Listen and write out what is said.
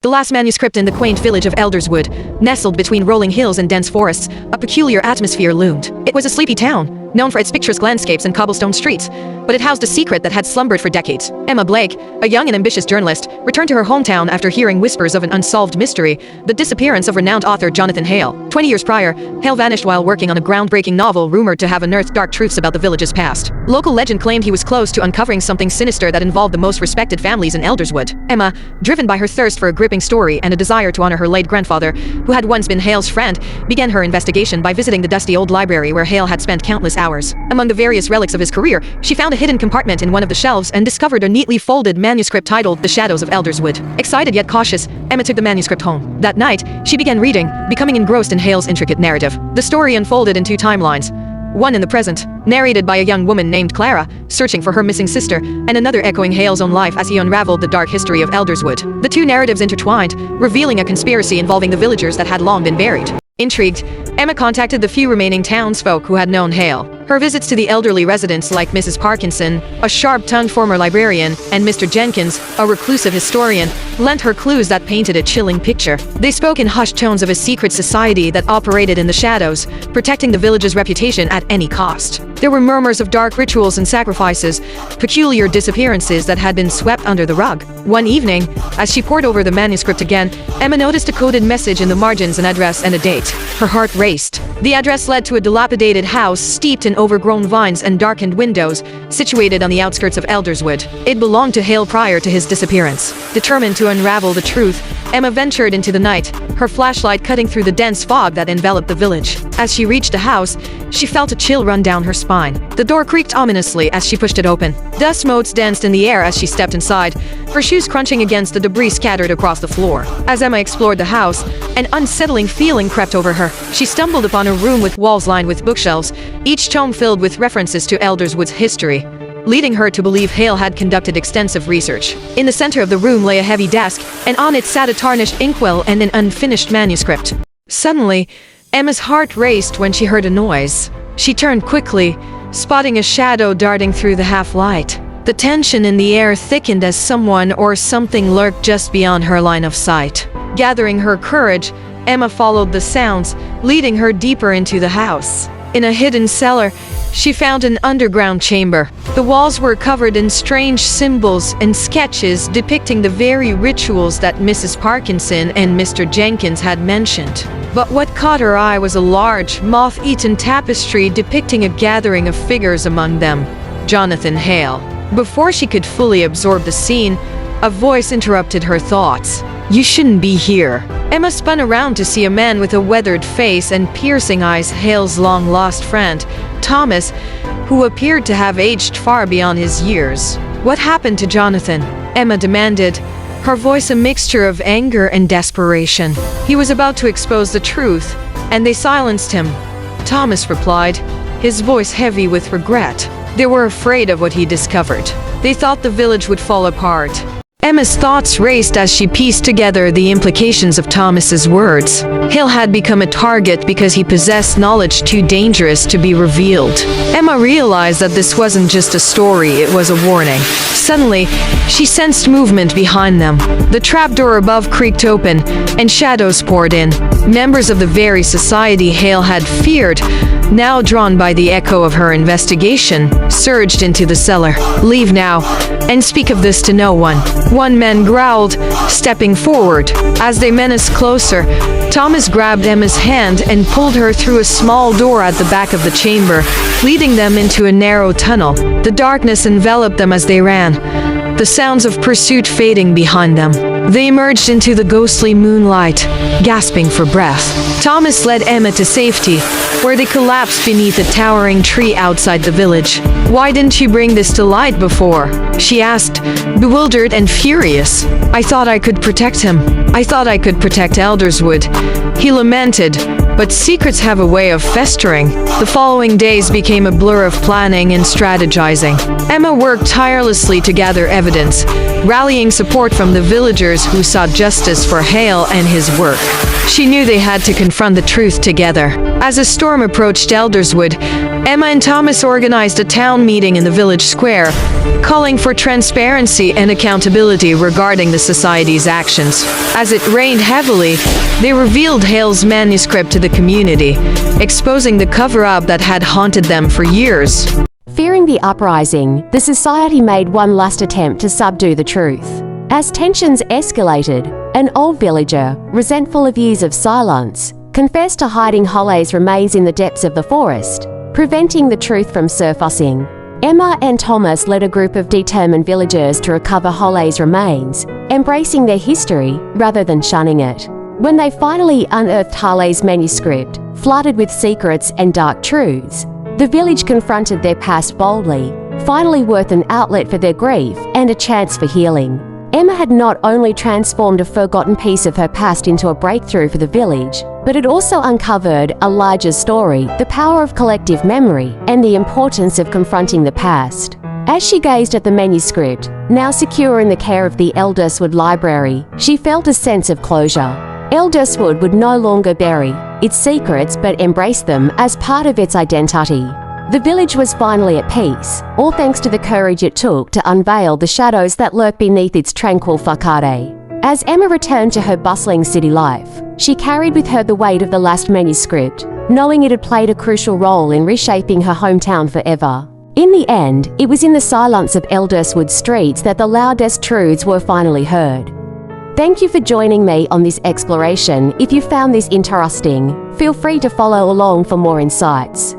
The last manuscript in the quaint village of Elderswood, nestled between rolling hills and dense forests, a peculiar atmosphere loomed. It was a sleepy town, known for its picturesque landscapes and cobblestone streets, but it housed a secret that had slumbered for decades. Emma Blake, a young and ambitious journalist, returned to her hometown after hearing whispers of an unsolved mystery, the disappearance of renowned author Jonathan Hale. 20 years prior, Hale vanished while working on a groundbreaking novel rumored to have unearthed dark truths about the village's past. Local legend claimed he was close to uncovering something sinister that involved the most respected families in Elderswood. Emma, driven by her thirst for a gripping story and a desire to honor her late grandfather, who had once been Hale's friend, began her investigation by visiting the dusty old library where Hale had spent countless hours. Among the various relics of his career, she found a hidden compartment in one of the shelves and discovered a neatly folded manuscript titled The Shadows of Elderswood. Excited yet cautious, Emma took the manuscript home. That night, she began reading, becoming engrossed in Hale's intricate narrative. The story unfolded in two timelines. One in the present, narrated by a young woman named Clara, searching for her missing sister, and another echoing Hale's own life as he unraveled the dark history of Elderswood. The two narratives intertwined, revealing a conspiracy involving the villagers that had long been buried. Intrigued, Emma contacted the few remaining townsfolk who had known Hale. Her visits to the elderly residents like Mrs. Parkinson, a sharp-tongued former librarian, and Mr. Jenkins, a reclusive historian, lent her clues that painted a chilling picture. They spoke in hushed tones of a secret society that operated in the shadows, protecting the village's reputation at any cost. There were murmurs of dark rituals and sacrifices, peculiar disappearances that had been swept under the rug. One evening, as she pored over the manuscript again, Emma noticed a coded message in the margins, an address and a date. Her heart raced. The address led to a dilapidated house steeped in overgrown vines and darkened windows, situated on the outskirts of Elderswood. It belonged to Hale prior to his disappearance. Determined to unravel the truth, Emma ventured into the night, her flashlight cutting through the dense fog that enveloped the village. As she reached the house, she felt a chill run down her spine. The door creaked ominously as she pushed it open. Dust motes danced in the air as she stepped inside, her shoes crunching against the debris scattered across the floor. As Emma explored the house, an unsettling feeling crept over her. She stumbled upon a room with walls lined with bookshelves, each tome filled with references to Elderswood's history, leading her to believe Hale had conducted extensive research. In the center of the room lay a heavy desk, and on it sat a tarnished inkwell and an unfinished manuscript. Suddenly, Emma's heart raced when she heard a noise. She turned quickly, spotting a shadow darting through the half-light. The tension in the air thickened as someone or something lurked just beyond her line of sight. Gathering her courage, Emma followed the sounds, leading her deeper into the house. In a hidden cellar, she found an underground chamber. The walls were covered in strange symbols and sketches depicting the very rituals that Mrs. Parkinson and Mr. Jenkins had mentioned. But what caught her eye was a large, moth-eaten tapestry depicting a gathering of figures, among them Jonathan Hale. Before she could fully absorb the scene, a voice interrupted her thoughts. "You shouldn't be here." Emma spun around to see a man with a weathered face and piercing eyes, Hale's long-lost friend, Thomas, who appeared to have aged far beyond his years. "What happened to Jonathan?" Emma demanded, her voice a mixture of anger and desperation. "He was about to expose the truth, and they silenced him," Thomas replied, his voice heavy with regret. "They were afraid of what he discovered. They thought the village would fall apart." Emma's thoughts raced as she pieced together the implications of Thomas's words. Hale had become a target because he possessed knowledge too dangerous to be revealed. Emma realized that this wasn't just a story, it was a warning. Suddenly, she sensed movement behind them. The trapdoor above creaked open, and shadows poured in. Members of the very society Hale had feared, now drawn by the echo of her investigation, surged into the cellar. "Leave now, and speak of this to no one," one man growled, stepping forward. As they menaced closer, Thomas grabbed Emma's hand and pulled her through a small door at the back of the chamber, leading them into a narrow tunnel. The darkness enveloped them as they ran, the sounds of pursuit fading behind them. They emerged into the ghostly moonlight, gasping for breath. Thomas led Emma to safety, where they collapsed beneath a towering tree outside the village. "Why didn't you bring this to light before?" she asked, bewildered and furious. "I thought I could protect him. I thought I could protect Elderswood," he lamented. But secrets have a way of festering. The following days became a blur of planning and strategizing. Emma worked tirelessly to gather evidence, rallying support from the villagers who sought justice for Hale and his work. She knew they had to confront the truth together. As a storm approached Elderswood, Emma and Thomas organized a town meeting in the village square, calling for transparency and accountability regarding the society's actions. As it rained heavily, they revealed Hale's manuscript to the community, exposing the cover-up that had haunted them for years. Fearing the uprising, the society made one last attempt to subdue the truth. As tensions escalated, an old villager, resentful of years of silence, confessed to hiding Holly's remains in the depths of the forest, preventing the truth from surfacing. Emma and Thomas led a group of determined villagers to recover Holly's remains, embracing their history rather than shunning it. When they finally unearthed Holly's manuscript, flooded with secrets and dark truths, the village confronted their past boldly, finally worth an outlet for their grief and a chance for healing. Emma had not only transformed a forgotten piece of her past into a breakthrough for the village, but it also uncovered a larger story, the power of collective memory, and the importance of confronting the past. As she gazed at the manuscript, now secure in the care of the Elderswood Library, she felt a sense of closure. Elderswood would no longer bury its secrets but embrace them as part of its identity. The village was finally at peace, all thanks to the courage it took to unveil the shadows that lurk beneath its tranquil facade. As Emma returned to her bustling city life, she carried with her the weight of the last manuscript, knowing it had played a crucial role in reshaping her hometown forever. In the end, it was in the silence of Elderswood streets that the loudest truths were finally heard. Thank you for joining me on this exploration. If you found this interesting, feel free to follow along for more insights.